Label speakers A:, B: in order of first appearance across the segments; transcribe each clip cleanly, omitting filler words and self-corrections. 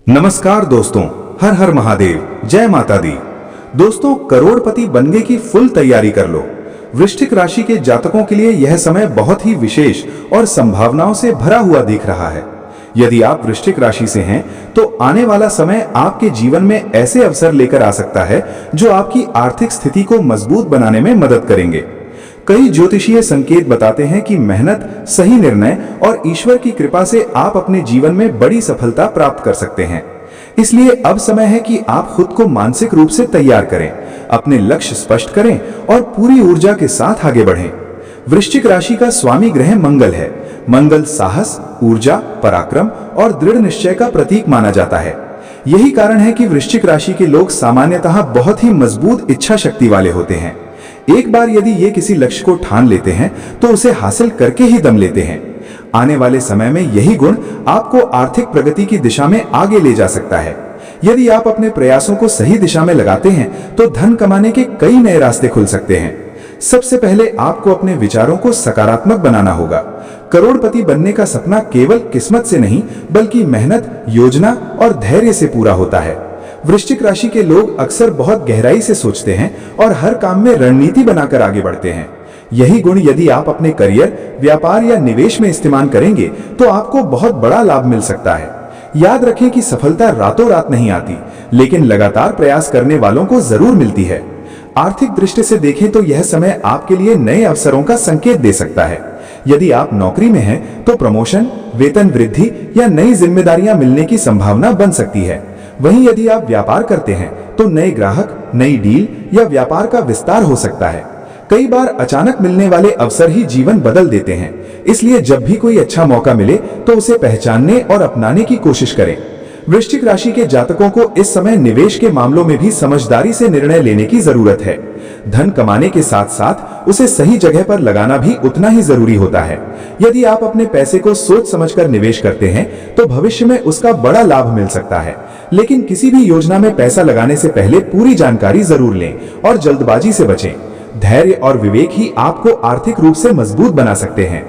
A: नमस्कार दोस्तों, हर हर महादेव, जय माता दी। दोस्तों, करोड़पति बनने की फुल तैयारी कर लो। वृश्चिक राशि के जातकों के लिए यह समय बहुत ही विशेष और संभावनाओं से भरा हुआ दिख रहा है। यदि आप वृश्चिक राशि से हैं, तो आने वाला समय आपके जीवन में ऐसे अवसर लेकर आ सकता है जो आपकी आर्थिक स्थिति को मजबूत बनाने में मदद करेंगे। कई ज्योतिषीय संकेत बताते हैं कि मेहनत, सही निर्णय और ईश्वर की कृपा से आप अपने जीवन में बड़ी सफलता प्राप्त कर सकते हैं। इसलिए अब समय है कि आप खुद को मानसिक रूप से तैयार करें, अपने लक्ष्य स्पष्ट करें और पूरी ऊर्जा के साथ आगे बढ़ें। वृश्चिक राशि का स्वामी ग्रह मंगल है। मंगल साहस, ऊर्जा, पराक्रम और दृढ़ निश्चय का प्रतीक माना जाता है। यही कारण है कि वृश्चिक राशि के लोग सामान्यतः बहुत ही मजबूत इच्छा शक्ति वाले होते हैं। एक बार यदि ये किसी लक्ष्य को ठान लेते हैं तो उसे हासिल करके ही दम लेते हैं। आने वाले समय में यही गुण आपको आर्थिक प्रगति की दिशा में आगे ले जा सकता है। यदि आप अपने प्रयासों को सही दिशा में लगाते हैं तो धन कमाने के कई नए रास्ते खुल सकते हैं। सबसे पहले आपको अपने विचारों को सकारात्मक बनाना होगा। करोड़पति बनने का सपना केवल किस्मत से नहीं, बल्कि मेहनत, योजना और धैर्य से पूरा होता है। वृश्चिक राशि के लोग अक्सर बहुत गहराई से सोचते हैं और हर काम में रणनीति बनाकर आगे बढ़ते हैं। यही गुण यदि आप अपने करियर, व्यापार या निवेश में इस्तेमाल करेंगे तो आपको बहुत बड़ा लाभ मिल सकता है। याद रखें कि सफलता रातों रात नहीं आती, लेकिन लगातार प्रयास करने वालों को जरूर मिलती है। आर्थिक दृष्टि से देखें तो यह समय आपके लिए नए अवसरों का संकेत दे सकता है। यदि आप नौकरी में हैं तो प्रमोशन, वेतन वृद्धि या नई जिम्मेदारियां मिलने की संभावना बन सकती है। वहीं यदि आप व्यापार करते हैं तो नए ग्राहक, नई डील या व्यापार का विस्तार हो सकता है। कई बार अचानक मिलने वाले अवसर ही जीवन बदल देते हैं। इसलिए जब भी कोई अच्छा मौका मिले तो उसे पहचानने और अपनाने की कोशिश करें। वृश्चिक राशि के जातकों को इस समय निवेश के मामलों में भी समझदारी से निर्णय लेने की जरूरत है। धन कमाने के साथ साथ उसे सही जगह पर लगाना भी उतना ही जरूरी होता है। यदि आप अपने पैसे को सोच समझकर निवेश करते हैं तो भविष्य में उसका बड़ा लाभ मिल सकता है। लेकिन किसी भी योजना में पैसा लगाने से पहले पूरी जानकारी जरूर लें और जल्दबाजी से बचें। धैर्य और विवेक ही आपको आर्थिक रूप से मजबूत बना सकते हैं।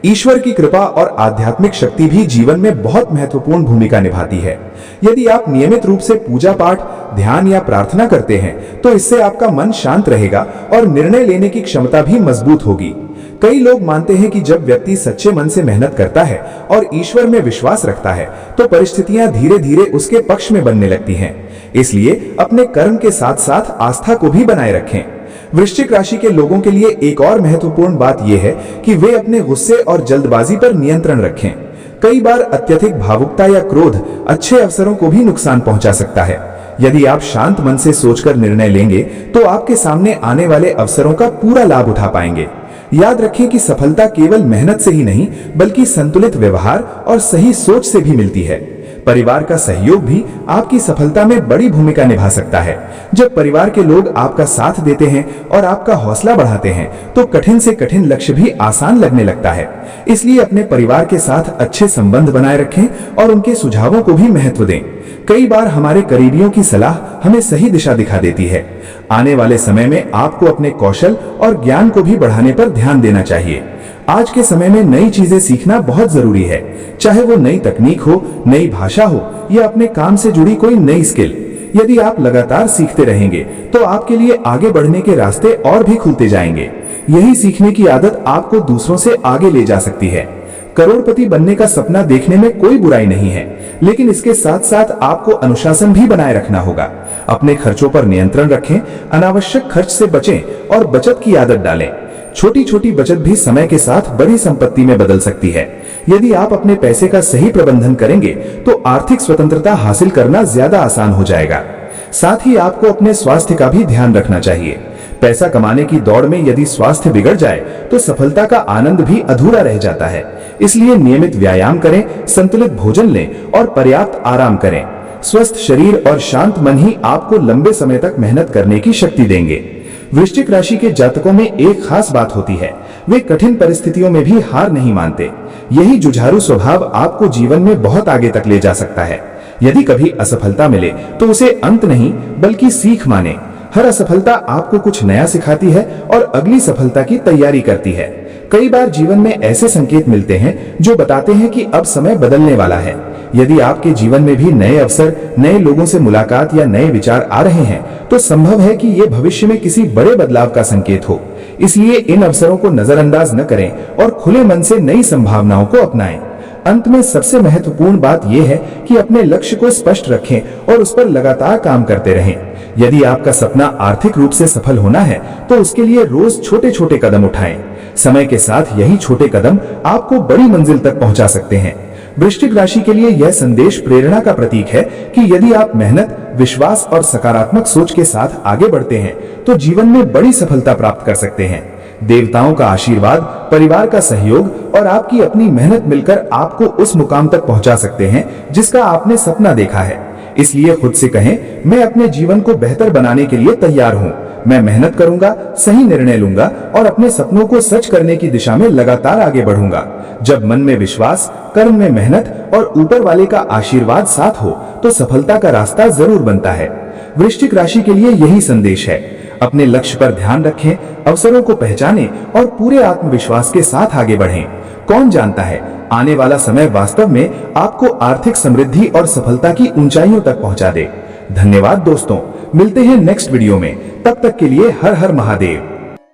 A: ईश्वर की कृपा और आध्यात्मिक शक्ति भी जीवन में बहुत महत्वपूर्ण भूमिका निभाती है। यदि आप नियमित रूप से पूजा पाठ, ध्यान या प्रार्थना करते हैं तो इससे आपका मन शांत रहेगा और निर्णय लेने की क्षमता भी मजबूत होगी। कई लोग मानते हैं कि जब व्यक्ति सच्चे मन से मेहनत करता है और ईश्वर में विश्वास रखता है तो परिस्थितियां धीरे धीरे उसके पक्ष में बनने लगती हैं। इसलिए अपने कर्म के साथ साथ आस्था को भी बनाए रखें। वृश्चिक राशि के लोगों के लिए एक और महत्वपूर्ण बात यह है कि वे अपने गुस्से और जल्दबाजी पर नियंत्रण रखें। कई बार अत्यधिक भावुकता या क्रोध अच्छे अवसरों को भी नुकसान पहुंचा सकता है। यदि आप शांत मन से सोचकर निर्णय लेंगे तो आपके सामने आने वाले अवसरों का पूरा लाभ उठा पाएंगे। याद रखें कि सफलता केवल मेहनत से ही नहीं, बल्कि संतुलित व्यवहार और सही सोच से भी मिलती है। परिवार का सहयोग भी आपकी सफलता में बड़ी भूमिका निभा सकता है। जब परिवार के लोग आपका साथ देते हैं और आपका हौसला बढ़ाते हैं तो कठिन से कठिन लक्ष्य भी आसान लगने लगता है। इसलिए अपने परिवार के साथ अच्छे संबंध बनाए रखें और उनके सुझावों को भी महत्व दें। कई बार हमारे करीबियों की सलाह हमें सही दिशा दिखा देती है। आने वाले समय में आपको अपने कौशल और ज्ञान को भी बढ़ाने पर ध्यान देना चाहिए। आज के समय में नई चीजें सीखना बहुत जरूरी है, चाहे वो नई तकनीक हो, नई भाषा हो या अपने काम से जुड़ी कोई नई स्किल। यदि आप लगातार सीखते रहेंगे तो आपके लिए आगे बढ़ने के रास्ते और भी खुलते जाएंगे। यही सीखने की आदत आपको दूसरों से आगे ले जा सकती है। करोड़पति बनने का सपना देखने में कोई बुराई नहीं है, लेकिन इसके साथ साथ आपको अनुशासन भी बनाए रखना होगा। अपने खर्चों पर नियंत्रण रखें, अनावश्यक खर्च से बचें और बचत की आदत डालें। छोटी छोटी बचत भी समय के साथ बड़ी संपत्ति में बदल सकती है। यदि आप अपने पैसे का सही प्रबंधन करेंगे तो आर्थिक स्वतंत्रता हासिल करना ज्यादा आसान हो जाएगा। साथ ही आपको अपने स्वास्थ्य का भी ध्यान रखना चाहिए। पैसा कमाने की दौड़ में यदि स्वास्थ्य बिगड़ जाए तो सफलता का आनंद भी अधूरा रह जाता है। इसलिए नियमित व्यायाम करें, संतुलित भोजन लें और पर्याप्त आराम करें। स्वस्थ शरीर और शांत मन ही आपको लंबे समय तक मेहनत करने की शक्ति देंगे। वृश्चिक राशि के जातकों में एक खास बात होती है, वे कठिन परिस्थितियों में भी हार नहीं मानते। यही जुझारू स्वभाव आपको जीवन में बहुत आगे तक ले जा सकता है। यदि कभी असफलता मिले तो उसे अंत नहीं, बल्कि सीख माने। हर असफलता आपको कुछ नया सिखाती है और अगली सफलता की तैयारी करती है। कई बार जीवन में ऐसे संकेत मिलते हैं जो बताते हैं कि अब समय बदलने वाला है।
B: यदि आपके जीवन में भी नए अवसर, नए लोगों से मुलाकात या नए विचार आ रहे हैं, तो संभव है कि ये भविष्य में किसी बड़े बदलाव का संकेत हो। इसलिए इन अवसरों को नजरअंदाज न करें और खुले मन से नई संभावनाओं को अपनाएं। अंत में सबसे महत्वपूर्ण बात यह है कि अपने लक्ष्य को स्पष्ट रखें और उस पर लगातार काम करते रहें। यदि आपका सपना आर्थिक रूप से सफल होना है, तो उसके लिए रोज छोटे छोटे कदम उठाएं। समय के साथ यही छोटे कदम आपको बड़ी मंजिल तक पहुंचा सकते हैं। वृश्चिक राशि के लिए यह संदेश प्रेरणा का प्रतीक है कि यदि आप मेहनत, विश्वास और सकारात्मक सोच के साथ आगे बढ़ते हैं, तो जीवन में बड़ी सफलता प्राप्त कर सकते हैं। देवताओं का आशीर्वाद, परिवार का सहयोग और आपकी अपनी मेहनत मिलकर आपको उस मुकाम तक पहुंचा सकते हैं जिसका आपने सपना देखा है। इसलिए खुद से कहें, मैं अपने जीवन को बेहतर बनाने के लिए तैयार हूं। मैं मेहनत करूंगा, सही निर्णय लूंगा और अपने सपनों को सच करने की दिशा में लगातार आगे बढ़ूंगा। जब मन में विश्वास, कर्म में मेहनत और ऊपर वाले का आशीर्वाद साथ हो, तो सफलता का रास्ता जरूर बनता है। वृश्चिक राशि के लिए यही संदेश है। अपने लक्ष्य पर ध्यान रखें, अवसरों को पहचानें और पूरे आत्मविश्वास के साथ आगे बढ़ें। कौन जानता है, आने वाला समय वास्तव में आपको आर्थिक समृद्धि और सफलता की ऊंचाइयों तक पहुंचा दे। धन्यवाद दोस्तों, मिलते हैं नेक्स्ट वीडियो में। तब तक के लिए हर हर महादेव।